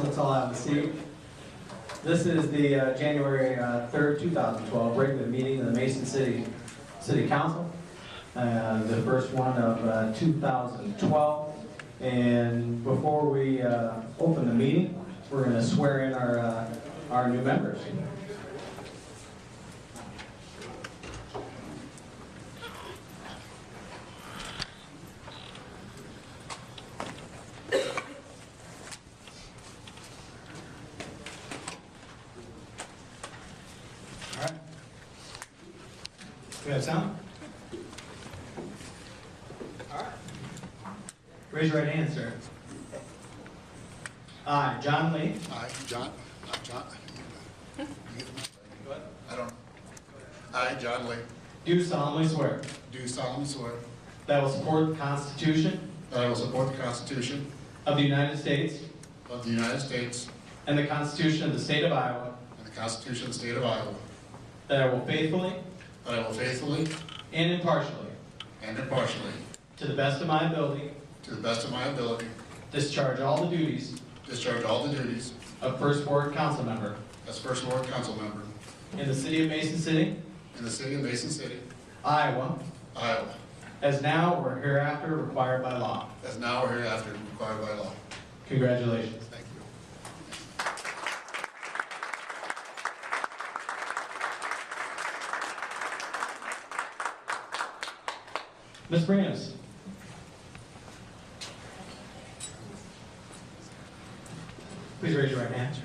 Let's all have a seat. This is the January 3rd, 2012 regular meeting of the Mason City Council. The first one of 2012. And before we open the meeting, we're going to swear in our new members. Do we have sound? All right. Raise your right hand, sir. I, John Lee. John. Go ahead. I don't. I, John Lee, Do solemnly swear do solemnly swear that I will support the Constitution that I will support the Constitution of the United States of the United States and the Constitution of the State of Iowa, and the Constitution of the State of Iowa, that I will faithfully that I will faithfully and impartially, and impartially, to the best of my ability, to the best of my ability, discharge all the duties discharge all the duties of First Ward Council Member as First Ward Council Member in the City of Mason City, in the City of Mason City, Iowa, Iowa, as now or hereafter required by law. as now or hereafter required by law. Congratulations. Thank you. Ms. Marinos. Please raise your right hand.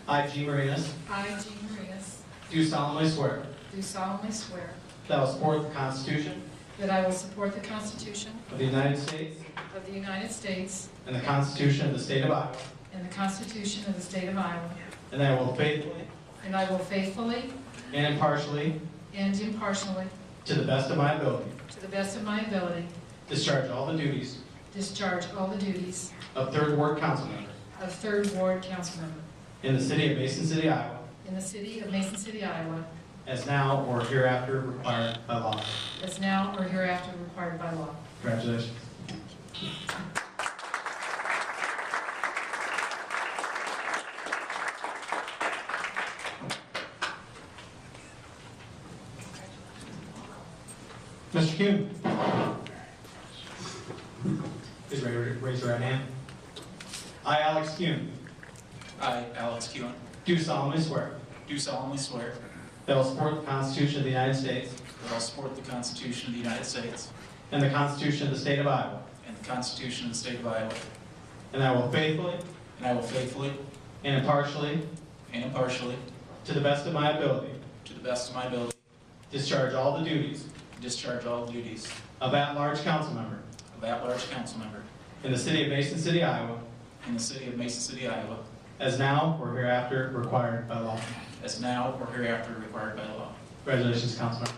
I, G. Marinos, I, Jean Marinas, do solemnly swear do solemnly swear that I will support the Constitution that I will support the Constitution of the United States of the United States and the Constitution of the State of Iowa, and the Constitution of the State of Iowa, and that I will faithfully and I will faithfully and impartially, and impartially, to the best of my ability, to the best of my ability, discharge all the duties discharge all the duties of Third Ward Council Member of Third Ward Council Member in the City of Mason City, Iowa, in the City of Mason City, Iowa, as now or hereafter required by law. as now or hereafter required by law. Congratulations. Mr. Kuhn. Please raise your right hand. I, Alex Kuhn, I, Alex Keelan, do solemnly swear do solemnly swear that I will support the Constitution of the United States that I will support the Constitution of the United States and the Constitution of the State of Iowa, and the Constitution of the State of Iowa, and I will faithfully and I will faithfully and impartially, and impartially, to the best of my ability, to the best of my ability, discharge all the duties discharge all the duties of at-large council member of at-large council member in the City of Mason City, Iowa, in the City of Mason City, Iowa, as now or hereafter required by law. as now or hereafter required by law. Congratulations, Councilmember.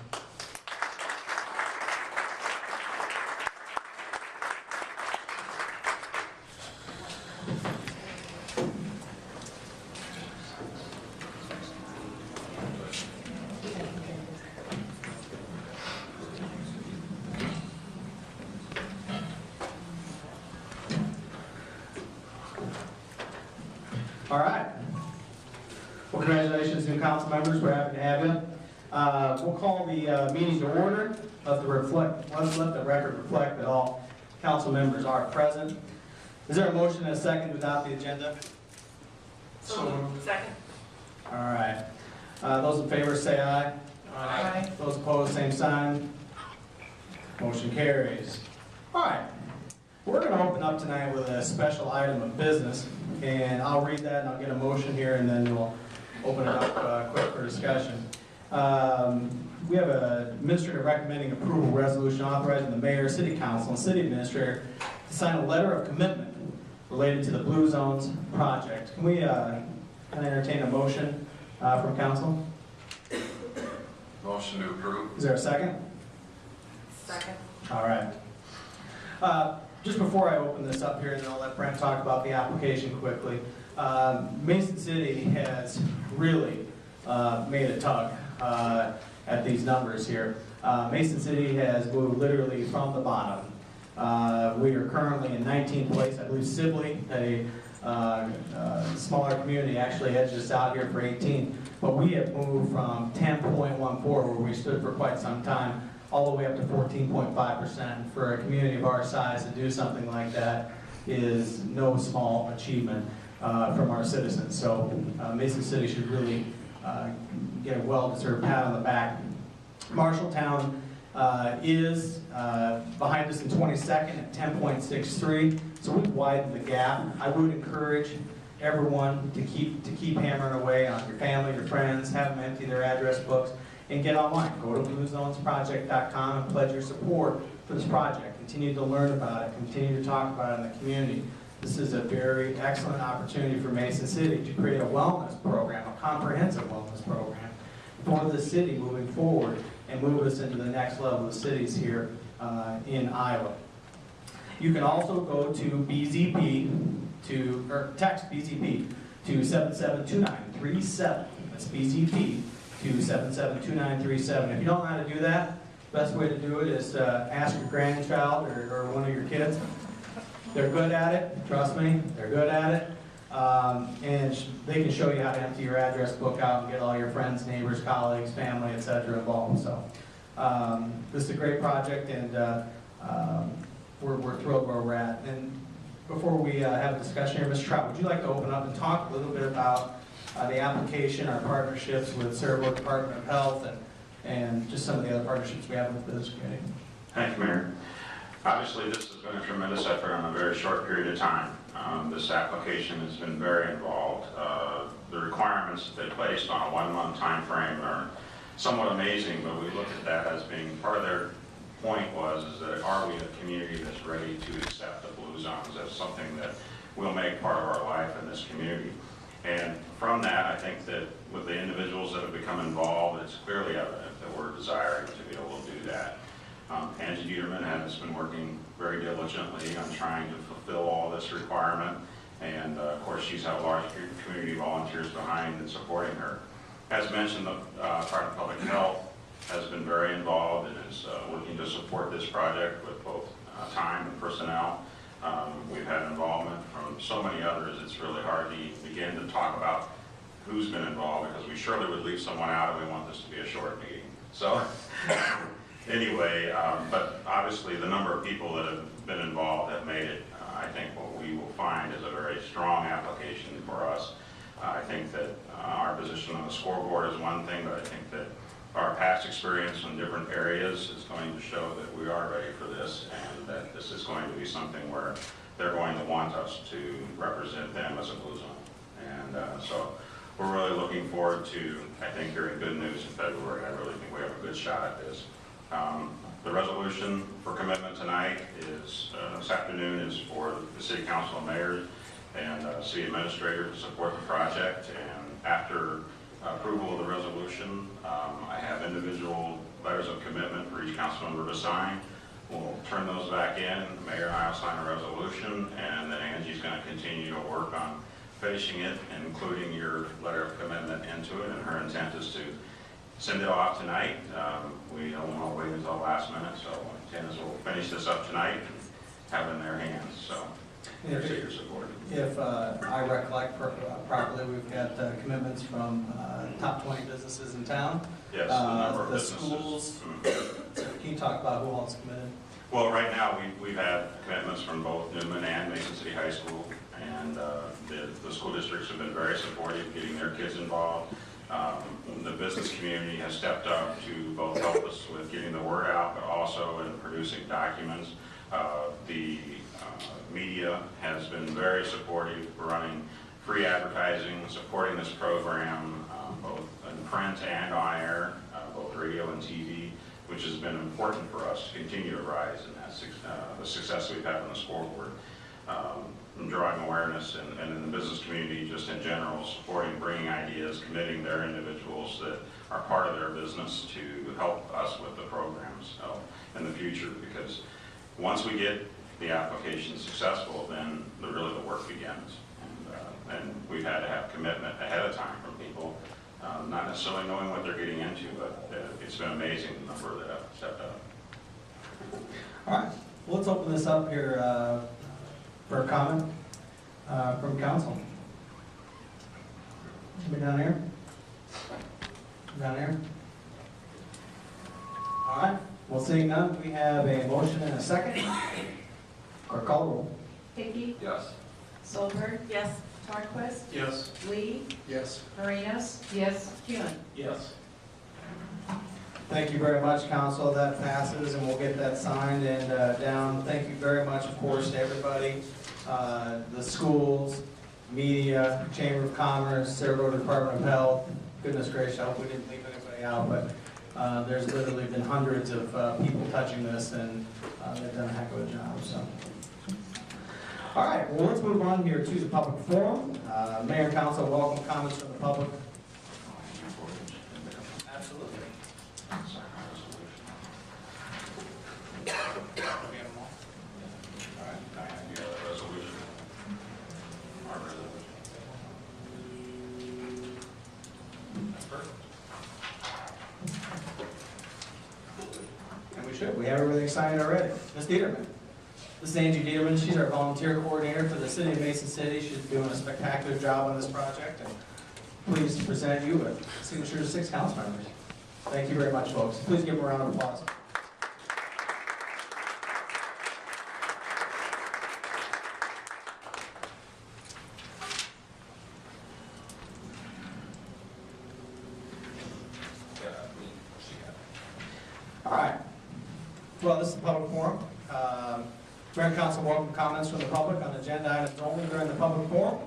All right. Well, congratulations, new council members. We're happy to have you. We'll call the meeting to order. Let's let the record reflect that all council members are present. Is there a motion and a second to adopt the agenda? Second. All right. Those in favor say aye. Aye. Those opposed, same sign. Motion carries. All right. We're going to open up tonight with a special item of business, and I'll read that and I'll get a motion here, and then we'll open it up quick for discussion. We have an administrator recommending approval resolution authorizing the mayor, city council, and city administrator to sign a letter of commitment related to the Blue Zones project. Can we entertain a motion from council? Motion to approve. Is there a second? Second. All right. Just before I open this up here, and then I'll let Brent talk about the application quickly. Mason City has really made a tug at these numbers here. Mason City has moved literally from the bottom We are currently in 19th place. I believe Sibley, a smaller community, actually edged us out here for 18th. But we have moved from 10.14, where we stood for quite some time, all the way up to 14.5%. For a community of our size to do something like that is no small achievement from our citizens. So Mason City should really get a well-deserved pat on the back. Marshalltown is behind us in 22nd at 10.63, so we've widened the gap. I would encourage everyone to keep hammering away on your family, your friends, have them empty their address books, and get online. Go to bluezonesproject.com and pledge your support for this project. Continue to learn about it, continue to talk about it in the community. This is a very excellent opportunity for Mason City to create a wellness program, a comprehensive wellness program for the city moving forward and move us into the next level of cities here in Iowa. You can also go to BZP or text BZP to 772937. That's BZP to 772937. If you don't know how to do that, the best way to do it is ask your grandchild or one of your kids. They're good at it, trust me, they're good at it. And they can show you how to empty your address book out and get all your friends, neighbors, colleagues, family, etc. involved. So this is a great project, and we're thrilled where we're at. And before we have a discussion here, Mr. Trout, would you like to open up and talk a little bit about the application, our partnerships with Cerebral Department of Health, and just some of the other partnerships we have with the business community? Thank you, Mayor. Obviously, this has been a tremendous effort in a very short period of time. This application has been very involved. The requirements that they placed on a 1-month time frame are somewhat amazing, but we look at that as being part of their point is that are we a community that's ready to accept the blue zones as something that will make part of our life in this community. And from that, I think that with the individuals that have become involved, it's clearly evident that we're desiring to be able to do that. Angie Dieterman has been working very diligently on trying to fulfill all this requirement, and of course she's had a large community of volunteers behind and supporting her. As mentioned, the Department of Public Health has been very involved and is working to support this project with both time and personnel. We've had involvement from so many others, it's really hard to begin to talk about who's been involved, because we surely would leave someone out and we want this to be a short meeting. So anyway, but obviously the number of people that have been involved have made it, I think, what we will find is a very strong application for us. I think that our position on the scoreboard is one thing, but I think that our past experience in different areas is going to show that we are ready for this, and that this is going to be something where they're going to want us to represent them as a blue zone. And so we're really looking forward to, I think, hearing good news in February. I really think we have a good shot at this. The resolution for commitment tonight is, this afternoon, is for the City Council and Mayor and City Administrator to support the project. And after approval of the resolution, I have individual letters of commitment for each council member to sign. We'll turn those back in. The Mayor and I will sign a resolution, and then Angie's going to continue to work on finishing it and including your letter of commitment into it. And her intent is to send it off tonight. We don't want to wait until the last minute, so intent is we'll finish this up tonight and have it in their hands. So appreciate your support. If I recollect properly, we've got commitments from top 20 businesses in town. Yes, the number of the businesses. Schools. Can you talk about who else committed? Well, right now we've had commitments from both Newman and Mason City High School, and the school districts have been very supportive, getting their kids involved. The business community has stepped up to both help us with getting the word out, but also in producing documents. The media has been very supportive, running free advertising, supporting this program, both in print and on air, both radio and TV, which has been important for us to continue to rise in that the success we've had on the scoreboard. Drawing awareness and in the business community just in general, supporting, bringing ideas, committing their individuals that are part of their business to help us with the programs in the future, because once we get the application successful, then really the work begins. And we've had to have commitment ahead of time from people, not necessarily knowing what they're getting into, but it's been amazing the number that have stepped up. All right. Well, let's open this up here for a comment from council. Anybody down here? Down here? All right, well, seeing none, we have a motion and a second. Or call roll. Hickey, Yes. Solberg, Yes. Torquist, Yes. Lee, Yes. Marinos, yes, Human. Yes. Thank you very much, council. That passes, and we'll get that signed and down. Thank you very much, of course, to everybody, the schools, media, Chamber of Commerce, Sarasota Department of Health. Goodness gracious, I hope we didn't leave anybody out, but there's literally been hundreds of people touching this, and they've done a heck of a job, so. All right, well, let's move on here to the public forum. Mayor and council welcome comments from the public. Absolutely. And we should. We have everything signed already. Ms. Dieterman. This is Angie Dieterman. She's our volunteer coordinator for the city of Mason City. She's doing a spectacular job on this project. And pleased to present you with signatures of 6 council members. Thank you very much, folks. Please give them a round of applause. All right. Well, this is the public forum. Mayor and council welcome comments from the public on agenda items only during the public forum.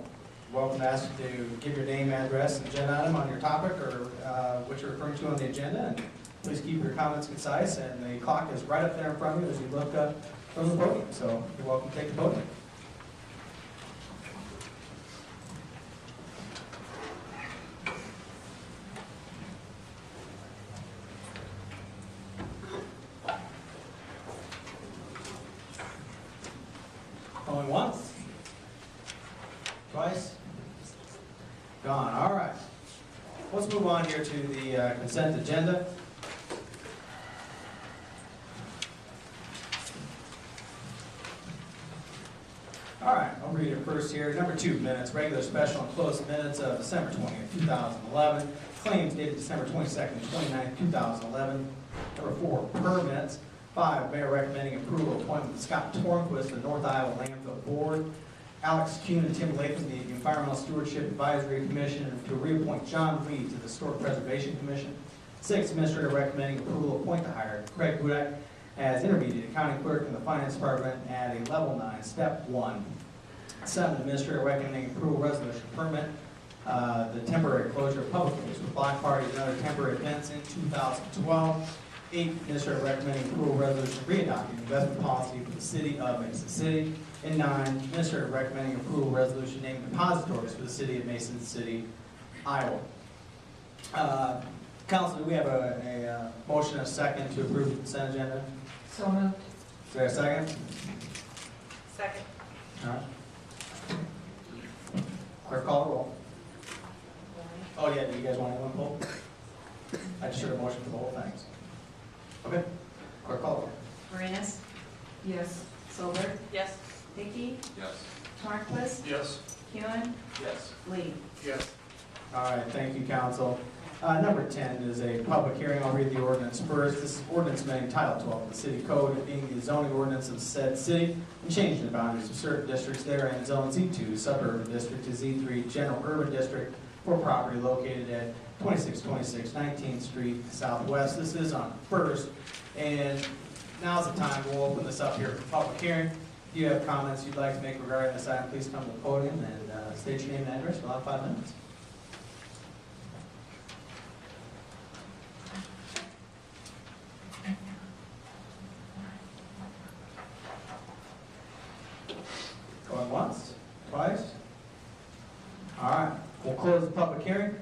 Welcome to ask you to give your name, address, and agenda item on your topic or what you're referring to on the agenda. And please keep your comments concise. And the clock is right up there in front of you as you look up from the podium. So you're welcome to take the podium. Going once? Twice? Gone, all right. Let's move on here to the consent agenda. All right, I'll read it first here. Number 2, minutes, regular, special, and closed minutes of December 20th, 2011. Claims dated December 22nd, 29th, 2011. Number 4, permits. 5, mayor recommending approval of appointment of Scott Tornquist to the North Iowa Landfill Board. Alex Kuhn and Tim Latham, the Environmental Stewardship Advisory Commission, and to reappoint John Reed to the Historic Preservation Commission. 6, administrator recommending approval of appoint to hire Craig Budak as intermediate accounting clerk in the finance department at a level 9, step 1. 7, administrator recommending approval resolution permit the temporary closure of public space with block parties and other temporary events in 2012. 8, administrator recommending approval resolution readopting investment policy for the city of Mason City. And 9, administrator recommending approval resolution naming depositories for the city of Mason City, Iowa. Council, do we have a motion and a second to approve the consent agenda? So moved. Is there a second? Second. All right. Clerk, call the roll. Oh, yeah, do you guys want one poll? I just heard a motion for the whole thing. Okay. Clerk, call the roll. Marinos? Yes. Solberg, Yes. Hickey, Yes. Torquist, Yes. Human, Yes. Lee. Yes. All right, thank you, council. Number 10 is a public hearing. I'll read the ordinance first. This is ordinance amending Title 12 of the City Code, it being the zoning ordinance of said city, and changing the boundaries of certain districts therein, Zone Z2, suburban district, to Z3, general urban district, for property located at 2626 19th Street Southwest. This is on First, and now's the time we'll open this up here for public hearing. If you have comments you'd like to make regarding this item, please come to the podium and state your name and address. We'll have 5 minutes. Going once, twice? All right, we'll close the public hearing.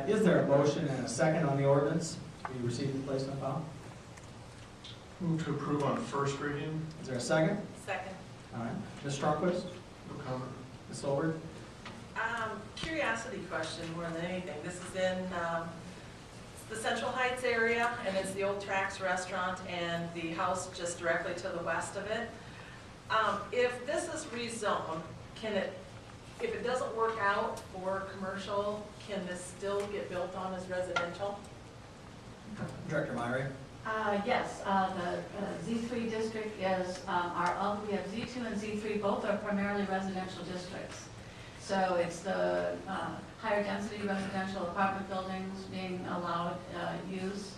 Is there a motion and a second on the ordinance? We received and placed on file. Move to approve on first reading. Is there a second? Second. All right, Ms. Strongquist, No comment. Ms. Solberg? Curiosity question more than anything. This is in the Central Heights area, and it's the old Trax Restaurant and the house just directly to the west of it. If this is rezoned, if it doesn't work out for commercial, can this still get built on as residential? Director Myrie? Yes, the Z3 district is, we have Z2 and Z3, both are primarily residential districts. So it's the higher density residential apartment buildings being allowed use,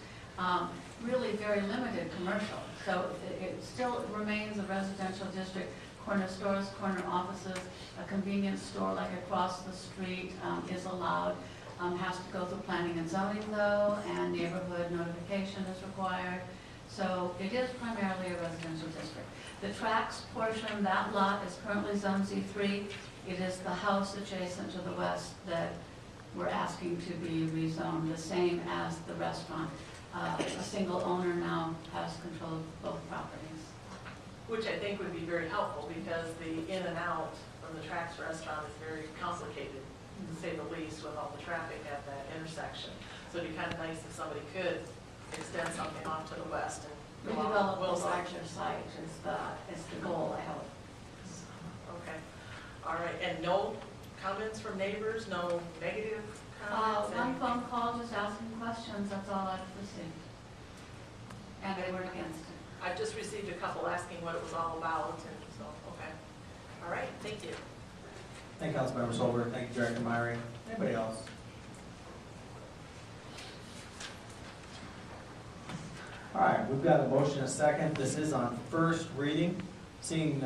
really very limited commercial. So it still remains a residential district. Corner stores, corner offices, a convenience store like across the street is allowed. Has to go through planning and zoning though, and neighborhood notification is required. So it is primarily a residential district. The Trax portion, that lot is currently zone Z3. It is the house adjacent to the west that we're asking to be rezoned, the same as the restaurant. A single owner now has control of both properties. Which I think would be very helpful because the in and out from the Trax Restaurant is very complicated, to say the least, with all the traffic at that intersection. So it'd be kind of nice if somebody could extend something off to the west and go on Redevelop a Wilson. larger site is the goal, I hope. Okay, all right, and no comments from neighbors, no negative comments? One phone call just asking questions, that's all I've received. And they were against it. I've just received a couple asking what it was all about, and so, okay. All right, thank you. Thank you, Councilmember Solberg. Thank you, Director Myrie. Anybody else? All right, we've got a motion, a second. This is on first reading. Seeing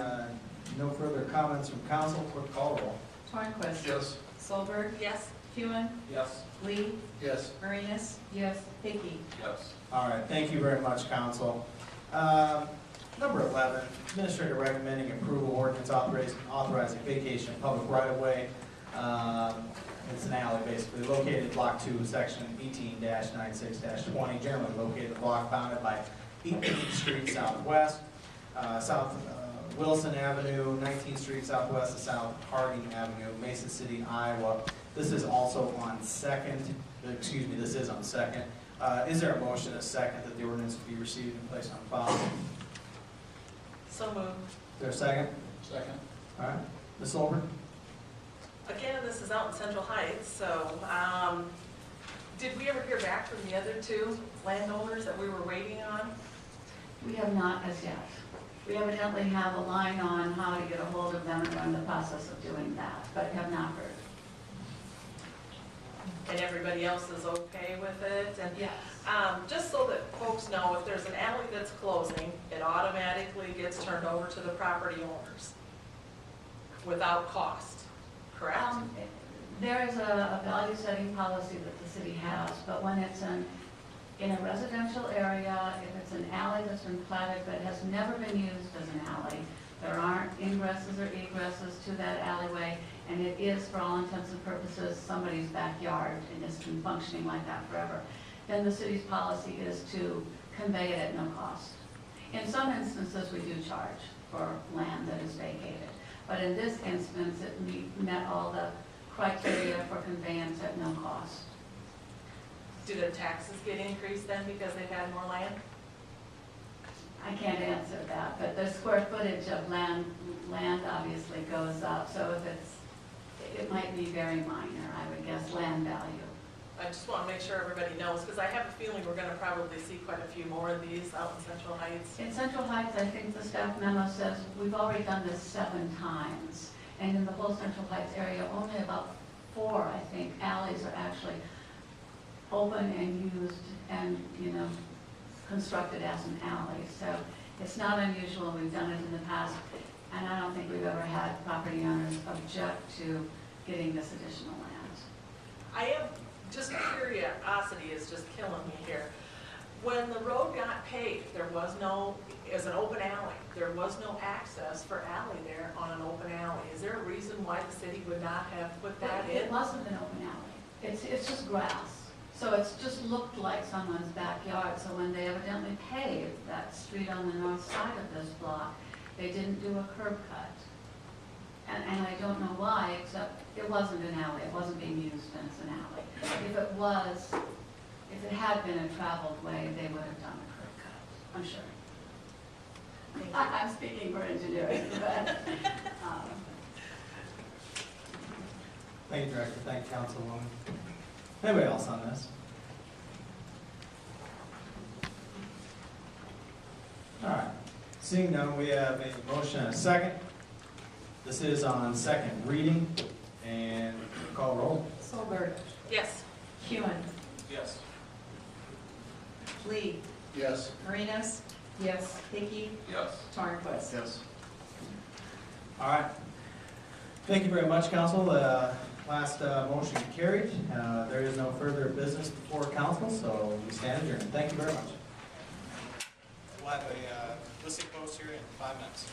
no further comments from council, clerk call roll. Tornquist. Yes. Solberg. Yes? Hewin. Yes. Lee. Yes. Marius. Yes. Hickey. Yes. All right, thank you very much, council. Number 11, administrator recommending approval ordinance authorizing vacation of public right-of-way. It's an alley basically located in block 2, section 18-96-20, generally located in the block bounded by 18th Street Southwest, South Wilson Avenue, 19th Street Southwest, and South Harding Avenue, Mason City, Iowa. This is also on second, this is on second. Is there a motion, a second, that the ordinance be received and placed on file? So moved. Is there a second? Second. All right, Ms. Solberg? Again, this is out in Central Heights, so, did we ever hear back from the other two landowners that we were waiting on? We have not as yet. We evidently have a line on how to get a hold of them and we're in the process of doing that, but have not heard. And everybody else is okay with it? And Yes. just so that folks know, if there's an alley that's closing, it automatically gets turned over to the property owners without cost, correct? There is a value setting policy that the city has, but when it's in a residential area, if it's an alley that's been platted but has never been used as an alley, there aren't ingresses or egresses to that alleyway, and it is, for all intents and purposes, somebody's backyard, and it's been functioning like that forever, then the city's policy is to convey it at no cost. In some instances, we do charge for land that is vacated, but in this instance, it met all the criteria for conveyance at no cost. Do their taxes get increased then because they've had more land? I can't answer that, but the square footage of land obviously goes up, so if it might be very minor, I would guess, land value. I just want to make sure everybody knows, because I have a feeling we're going to probably see quite a few more of these out in Central Heights. In Central Heights, I think the staff memo says we've already done this 7 times, and in the whole Central Heights area, only about 4, I think, alleys are actually open and used and, constructed as an alley. So it's not unusual, we've done it in the past, and I don't think we've ever had property owners object to getting this additional land. I am, just curiosity is just killing me here. When the road got paved, there was no, as an open alley, there was no access for alley there on an open alley. Is there a reason why the city would not have put that in? It wasn't an open alley. It's just grass. So it's just looked like someone's backyard. So when they evidently paved that street on the north side of this block, they didn't do a curb cut. And I don't know why, except it wasn't an alley. It wasn't being used as an alley. If it was, if it had been a traveled way, they would have done a curb cut, I'm sure. I'm speaking for engineering, but, Thank you, Director. Thank you, Councilwoman. Anybody else on this? All right. Seeing none, we have a motion and a second. This is on second reading, and call roll. Solberg. Yes. Hewin. Yes. Lee. Yes. Marinas. Yes. Hickey. Yes. Tornquist. Yes. All right. Thank you very much, Council. Last motion carried. There is no further business before Council, so we stand adjourned. Thank you very much. We'll have a listening post here in 5 minutes.